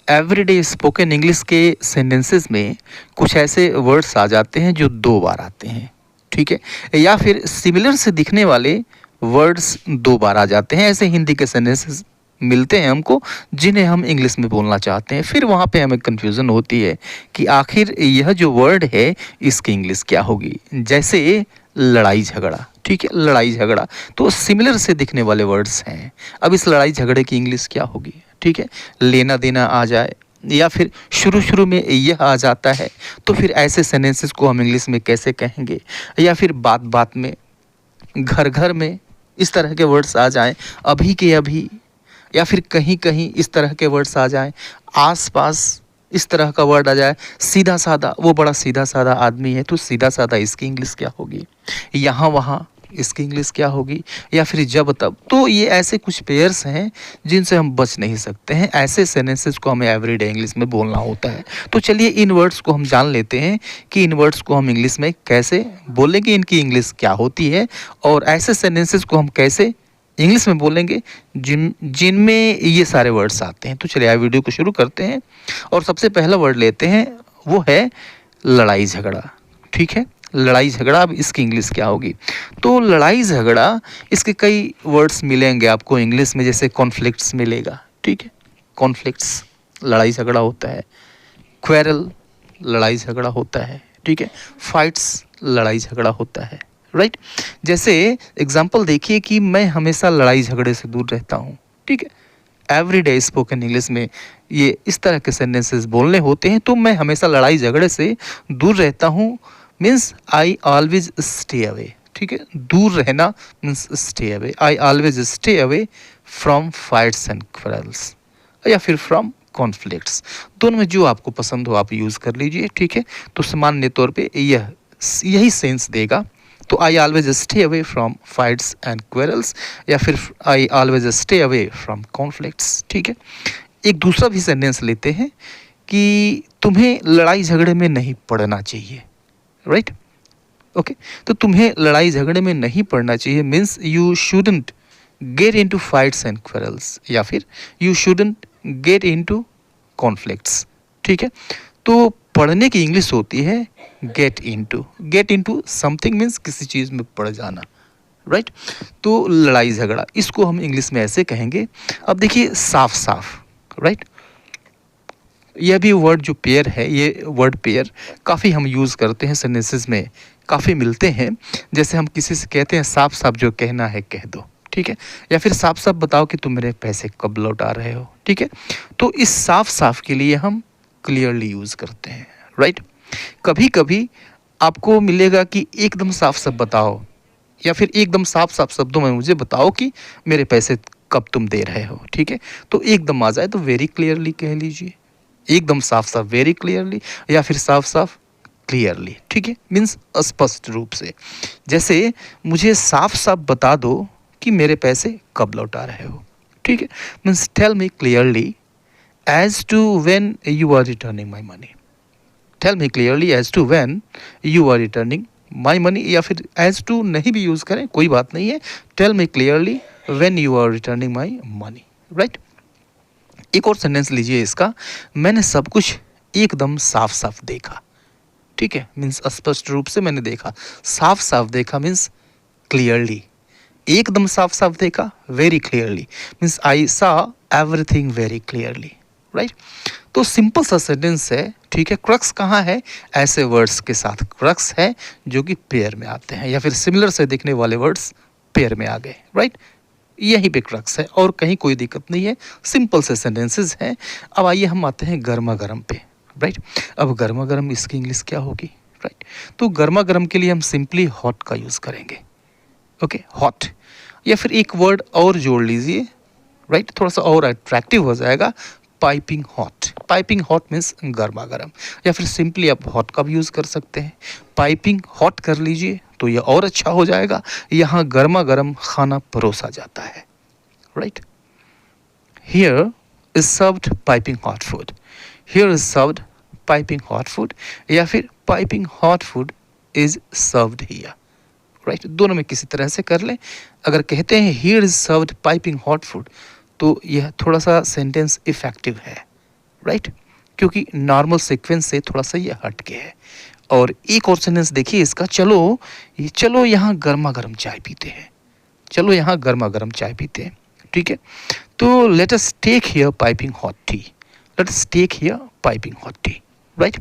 Everyday spoken English के sentences में कुछ ऐसे वर्ड्स आ जाते हैं जो 2 बार आते हैं, ठीक है? या फिर सिमिलर से दिखने वाले वर्ड्स 2 बार आ जाते हैं। ऐसे हिंदी के सेंटेंसेस मिलते हैं हमको, जिन्हें हम इंग्लिश में बोलना चाहते हैं। फिर वहाँ पे हमें कन्फ्यूज़न होती है कि आखिर यह जो वर्ड है, इसकी इंग्लिश क्या होगी? जैसे लड़ाई झगड़ा, ठीक है? लड़ाई झगड़ा तो सिमिलर से दिखने वाले वर्ड्स हैं। अब इस लड़ाई झगड़े की इंग्लिश क्या होगी? ठीक है? लेना देना आ जाए या फिर शुरू-शुरू में यह आ जाता है, तो फिर ऐसे सेंटेंसेस को हम इंग्लिश में कैसे कहेंगे? या फिर बात-बात में, घर-घर में इस तरह के वर्ड्स आ जाएँ, अभी के अभी, या फिर कहीं-कहीं इस तरह के वर्ड्स आ जाएँ, आस-पास इस तरह का वर्ड आ जाए, सीधा-साधा, वो बड़ा सीधा-साधा आदमी है, तो सीधा-साधा इसकी इंग्लिश क्या होगी? यहाँ-वहाँ इसकी इंग्लिश क्या होगी? या फिर जब-तब। तो ये ऐसे कुछ पेयर्स हैं जिनसे हम बच नहीं सकते हैं। ऐसे सेंटेंसेस को हमें एवरीडे इंग्लिश में बोलना होता है। तो चलिए इन वर्ड्स को हम जान लेते हैं कि इन वर्ड्स को हम इंग्लिश में कैसे बोलेंगे, इनकी इंग्लिश क्या होती है और ऐसे सेंटेंसेस को हम कैसे इंग्लिश में बोलेंगे जिनमें ये सारे वर्ड्स आते हैं। तो चलिए आज वीडियो को शुरू करते हैं और सबसे पहला वर्ड लेते हैं, वो है लड़ाई झगड़ा, ठीक है? लड़ाई झगड़ा, अब इसकी इंग्लिश क्या होगी? तो लड़ाई झगड़ा, इसके कई वर्ड्स मिलेंगे आपको इंग्लिश में, जैसे कॉन्फ्लिक्ट्स मिलेगा, ठीक है? कॉन्फ्लिक्ट्स लड़ाई झगड़ा होता है, क्वेरल लड़ाई झगड़ा होता है, ठीक है? फाइट्स लड़ाई झगड़ा होता है, राइट? जैसे एग्जाम्पल देखिए कि मैं हमेशा लड़ाई झगड़े से दूर रहता हूँ, ठीक है? एवरीडे स्पोकन इंग्लिश में ये इस तरह के सेंटेंसेस बोलने होते हैं। तो मैं हमेशा लड़ाई झगड़े से दूर रहता हूँ means I always stay away, ठीक है? दूर रहना means stay away. I always stay away from fights and quarrels, या फिर फ्रॉम कॉन्फ्लिक्ट्स। दोनों में जो आपको पसंद हो आप यूज़ कर लीजिए, ठीक है? तो सामान्य तौर पे यही सेंस देगा। तो I always stay away from fights and quarrels, या फिर I always stay away from conflicts, ठीक है? एक दूसरा भी सेंटेंस लेते हैं कि तुम्हें लड़ाई झगड़े में नहीं पड़ना चाहिए, राइट? ओके, तो तुम्हें लड़ाई झगड़े में नहीं पड़ना चाहिए means you shouldn't get into fights and quarrels, या फिर you shouldn't get into conflicts, ठीक है? तो पढ़ने की इंग्लिश होती है get into. Get into something means किसी चीज़ में पड़ जाना, राइट? तो लड़ाई झगड़ा, इसको हम इंग्लिश में ऐसे कहेंगे। अब देखिए साफ साफ, राइट? यह भी वर्ड जो पेयर है, ये वर्ड पेयर काफ़ी हम यूज़ करते हैं सेंटेंसेस में, काफ़ी मिलते हैं। जैसे हम किसी से कहते हैं साफ साफ जो कहना है कह दो, ठीक है? या फिर साफ साफ बताओ कि तुम मेरे पैसे कब लौटा रहे हो, ठीक है? तो इस साफ साफ के लिए हम क्लियरली यूज़ करते हैं, राइट? कभी कभी आपको मिलेगा कि एकदम साफ साफ बताओ, या फिर एकदम साफ साफ शब्दों में मुझे बताओ कि मेरे पैसे कब तुम दे रहे हो, ठीक है? तो एकदम आ जाए तो वेरी क्लियरली कह लीजिए, एकदम साफ साफ वेरी क्लियरली, या फिर साफ साफ क्लियरली, ठीक है? मीन्स स्पष्ट रूप से। जैसे मुझे साफ साफ बता दो कि मेरे पैसे कब लौटा रहे हो, ठीक है? Means tell me clearly as to when you are returning my money. Tell me clearly as to when you are returning my money, या फिर एज टू नहीं भी यूज़ करें कोई बात नहीं है। Tell me clearly when you are returning my money, right? एक और सेंटेंस लीजिए इसका, मैंने सब कुछ एकदम साफ साफ देखा, ठीक है? मीन्स स्पष्ट रूप से मैंने देखा। साफ साफ देखा मीन्स क्लियरली। एकदम साफ साफ देखा वेरी क्लियरली, मीन्स आई सा एवरीथिंग वेरी क्लियरली, राइट? तो सिंपल सा सेंटेंस है, ठीक है? क्रक्स कहाँ है? ऐसे वर्ड्स के साथ क्रक्स है जो कि पेयर में आते हैं, या फिर सिमिलर से दिखने वाले वर्ड्स पेयर में आ गए, राइट? यहीं पे क्रक्स है और कहीं कोई दिक्कत नहीं है, सिंपल से सेंटेंसेस हैं। अब आइए हम आते हैं गर्मा गर्म पे, राइट? अब गर्मा गर्म इसकी इंग्लिश क्या होगी, राइट? तो गर्मा गर्म के लिए हम सिंपली हॉट का यूज़ करेंगे, ओके? हॉट, या फिर एक वर्ड और जोड़ लीजिए, राइट? थोड़ा सा और अट्रैक्टिव हो जाएगा, piping hot. Piping hot means गर्मा गर्म, या फिर सिंपली आप हॉट का भी यूज़ कर सकते हैं। पाइपिंग हॉट कर लीजिए तो यह और अच्छा हो जाएगा। यहाँ गर्मा गर्म खाना परोसा जाता है, right? Here is served piping hot food. Here is served piping hot food, या फिर piping hot food is served here, right? दोनों में किसी तरह से कर लें। अगर कहते हैं here is served piping hot food, तो यह थोड़ा सा सेंटेंस इफेक्टिव है, राइट, क्योंकि नॉर्मल सीक्वेंस से थोड़ा सा ये हट के है। और एक और सेंटेंस देखिए इसका, चलो यहाँ गर्मा गर्म चाय पीते हैं, चलो यहाँ गर्मा गर्म चाय पीते हैं, ठीक है। तो let us take here piping hot tea, let us take here piping hot tea, right.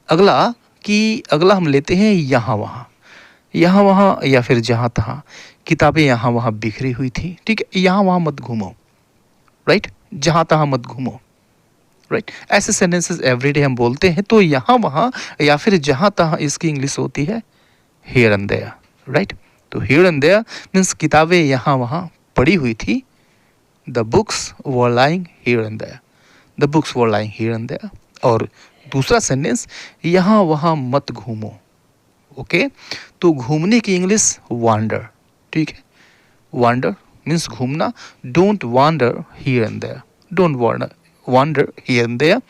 अगला हम लेते हैं यहाँ वहाँ या फिर जहाँ तहाँ, किताबें यहाँ वहाँ बिखरी हुई थी, ठीक है। यहाँ वहाँ मत घूमो, राइट, जहाँ तहाँ मत घूमो, राइट। ऐसे सेंटेंसेस एवरीडे हम बोलते हैं। तो यहाँ वहाँ या फिर जहाँ तहाँ इसकी इंग्लिश होती है हियर एंड देयर, राइट। तो हियर एंड देयर मीन्स किताबें यहाँ वहाँ पड़ी हुई थी, the books were lying here and there, the books were lying here and there. और दूसरा सेंटेंस, यहाँ वहाँ मत घूमो, ओके। तो घूमने की इंग्लिश वांडर, ठीक है। वांडर मीन्स घूमना, don't wander here and there, don't wander here and there.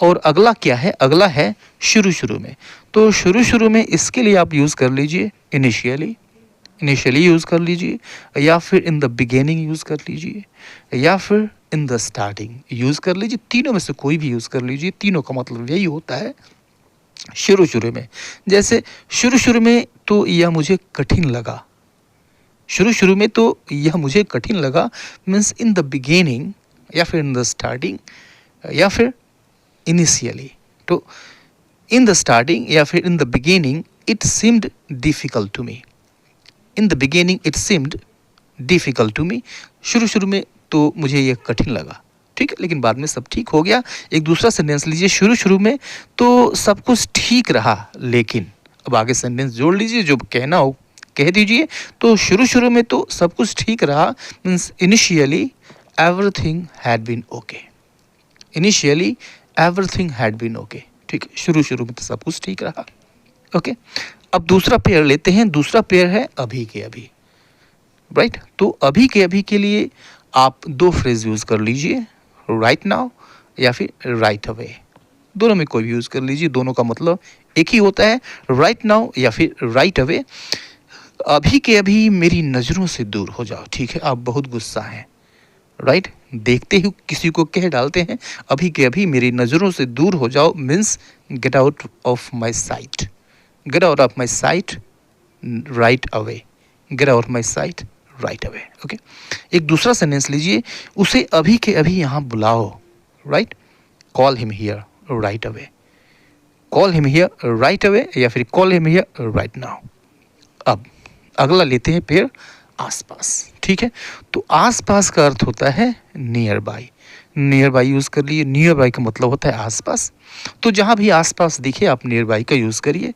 और अगला क्या है, अगला है शुरू में। तो शुरू में इसके लिए आप यूज़ कर लीजिए इनिशियली यूज़ कर लीजिए, या फिर इन द बिगिनिंग यूज़ कर लीजिए, या फिर इन द स्टार्टिंग यूज़ कर लीजिए। तीनों में से कोई भी यूज़ कर लीजिए, तीनों का मतलब यही होता है शुरू में। जैसे शुरू में तो यह मुझे कठिन लगा, शुरू में तो यह मुझे कठिन लगा मीन्स इन द बिगिनिंग, या फिर इन द स्टार्टिंग, या फिर इनिशियली। तो इन द स्टार्टिंग या फिर in the beginning it seemed difficult to me, in the beginning it seemed difficult to me. शुरू में तो मुझे यह कठिन लगा, ठीक है, लेकिन बाद में सब ठीक हो गया। एक दूसरा सेंटेंस लीजिए, शुरू में तो सब कुछ ठीक रहा लेकिन, अब आगे सेंटेंस जोड़ लीजिए, जो कहना हो कह दीजिए। तो शुरू में तो सब कुछ ठीक रहा means initially everything had been okay, initially everything had been okay, ठीक है। शुरू में तो सब कुछ ठीक रहा, ओके। अब दूसरा पेयर लेते हैं, दूसरा पेयर है अभी के अभी, राइट। तो अभी के अभी के लिए आप दो फ्रेज यूज़ कर लीजिए, राइट नाउ या फिर राइट अवे, दोनों में कोई भी यूज़ कर लीजिए, दोनों का मतलब एक ही होता है, राइट नाउ या फिर राइट अवे। अभी के अभी मेरी नज़रों से दूर हो जाओ, ठीक है। आप बहुत गुस्सा हैं, राइट, देखते ही किसी को कह डालते हैं अभी के अभी मेरी नज़रों से दूर हो जाओ means get out of my site, get out of my site right away, get out my site right away, okay. एक दूसरा सेंटेंस लीजिए, उसे अभी के अभी यहाँ बुलाओ, right, call him here right away, call him here right away या फिर call him here right now. अब अगला लेते हैं पेयर आसपास, ठीक है। तो आसपास का अर्थ होता है near by, near by use कर लिए, नियर बाई का मतलब होता है आसपास। तो जहाँ भी आसपास दिखे आप नियर बाई का यूज़ करिए।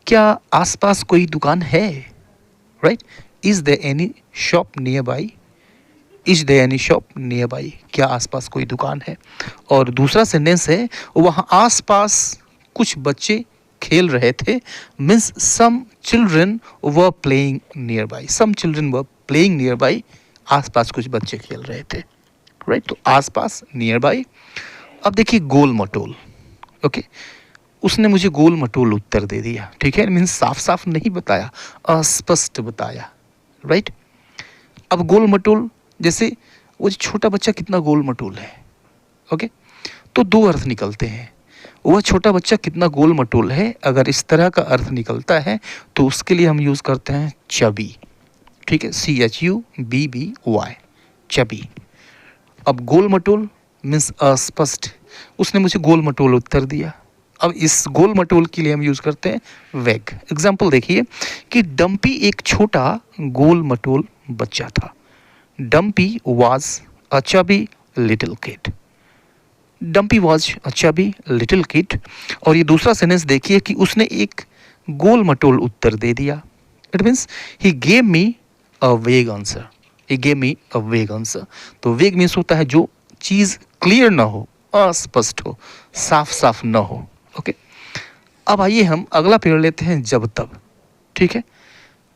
क्या आसपास कोई दुकान है, right, is there any shop nearby, is there any shop nearby, क्या आसपास कोई दुकान है। और दूसरा सेंटेंस है, वहाँ आसपास कुछ बच्चे खेल रहे थे means some children were playing nearby, some children were playing nearby, आसपास कुछ बच्चे खेल रहे थे, राइट। तो आसपास नियर बाई। अब देखिए गोल मटोल, ओके, उसने मुझे गोल मटोल उत्तर दे दिया, ठीक है, मीन्स साफ साफ नहीं बताया, अस्पष्ट बताया, राइट। अब गोल मटोल जैसे वो छोटा बच्चा कितना गोल मटोल है, ओके। तो दो अर्थ निकलते हैं, वह छोटा बच्चा कितना गोल मटोल है। अगर इस तरह का अर्थ निकलता है तो उसके लिए हम यूज़ करते हैं चबी, ठीक है, CHUBBY, चबी। अब गोल मटोल मीन्स अस्पष्ट, उसने मुझे गोल मटोल उत्तर दिया। अब इस गोल मटोल के लिए हम यूज़ करते हैं वेग। एग्जाम्पल देखिए कि डम्पी एक छोटा गोल मटोल बच्चा था, dumpy was a chubby little kid, dumpy was a chubby little kid. और ये दूसरा सेंटेंस देखिए कि उसने एक गोल मटोल उत्तर दे दिया, it means he gave me a vague answer, he gave me a vague answer. तो वेग मीन्स होता है जो चीज़ क्लियर ना हो, अस्पष्ट हो, साफ साफ ना हो, ओके। अब आइए हम अगला पेड़ लेते हैं जब तब, ठीक है।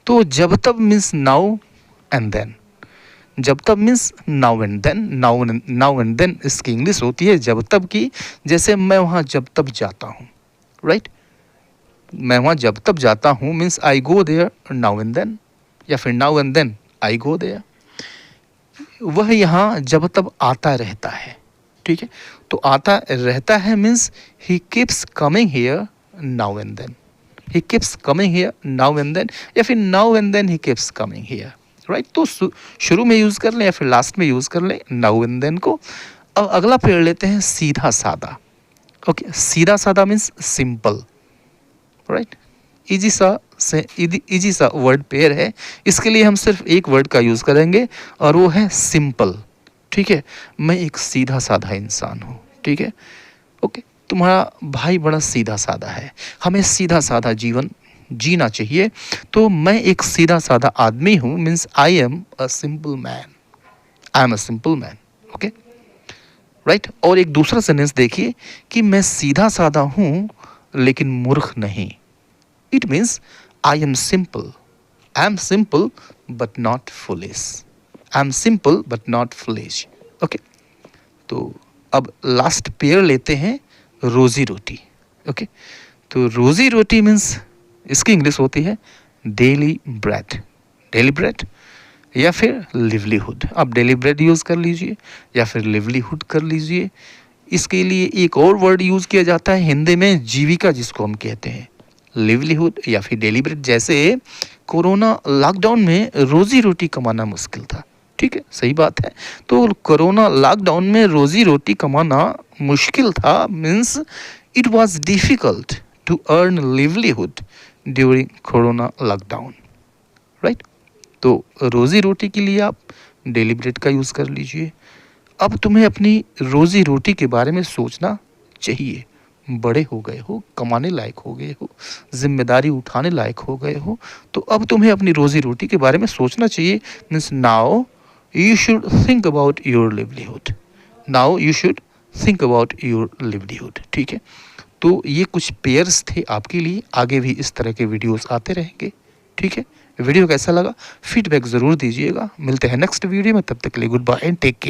तो जब तब मीन्स नाउ एंड देन, जब तब means now and then, now and then इसकी इंग्लिश होती है जब तब की। जैसे मैं वहाँ जब तब जाता हूँ, राइट, मैं वहाँ जब तब जाता हूँ means I go there now and then, या फिर now and then I go there. वह यहाँ जब तब आता रहता है, ठीक है। तो आता रहता है means he keeps coming here now and then, he keeps coming here now and then, या फिर now and then he keeps coming here, right. तो शुरू में यूज़ कर लें या फिर लास्ट में यूज़ कर लें नाउ एंड देन को। अब अगला पेड़ लेते हैं सीधा सादा। ओके, सीधा सादा मीन्स सिंपल, राइट। इजी सा वर्ड पेयर है। इसके लिए हम सिर्फ एक वर्ड का यूज़ करेंगे और वो है सिंपल, ठीक है। मैं एक सीधा साधा इंसान हूँ, ठीक है। ओके, तुम्हारा भाई बड़ा सीधा साधा है, हमें सीधा साधा जीवन जीना चाहिए। तो मैं एक सीधा साधा आदमी हूँ means I am a simple man, I am a simple man, okay, right. और एक दूसरा सेंटेंस देखिए कि मैं सीधा साधा हूँ लेकिन मूर्ख नहीं। It means I am simple, I am simple but not foolish, I am simple but not foolish, okay. तो अब लास्ट पेयर लेते हैं रोजी रोटी, ओके। तो रोजी रोटी मीन्स इसकी इंग्लिश होती है डेली ब्रेड, डेली ब्रेड या फिर लिवलीहुड। आप डेली ब्रेड यूज़ कर लीजिए या फिर लिवलीहुड कर लीजिए। इसके लिए एक और वर्ड यूज़ किया जाता है हिंदी में, जीविका जिसको हम कहते हैं, लिवलीहुड या फिर डेली ब्रेड। जैसे कोरोना लॉकडाउन में रोजी रोटी कमाना मुश्किल था, ठीक है, सही बात है। तो कोरोना लॉकडाउन में रोजी रोटी कमाना मुश्किल था means it was difficult to earn livelihood during corona lockdown, right. तो रोज़ी रोटी के लिए आप डेली ब्रेड का यूज़ कर लीजिए। अब तुम्हें अपनी रोज़ी रोटी के बारे में सोचना चाहिए। बड़े हो गए हो, कमाने लायक हो गए हो, जिम्मेदारी उठाने लायक हो गए हो, तो अब तुम्हें अपनी रोज़ी रोटी के बारे में सोचना चाहिए। Means now you should think about your livelihood, now you should think about your livelihood, ठीक है। तो ये कुछ पेयर्स थे आपके लिए, आगे भी इस तरह के वीडियोस आते रहेंगे, ठीक है। वीडियो कैसा लगा फीडबैक ज़रूर दीजिएगा। मिलते हैं नेक्स्ट वीडियो में, तब तक के लिए goodbye and take care.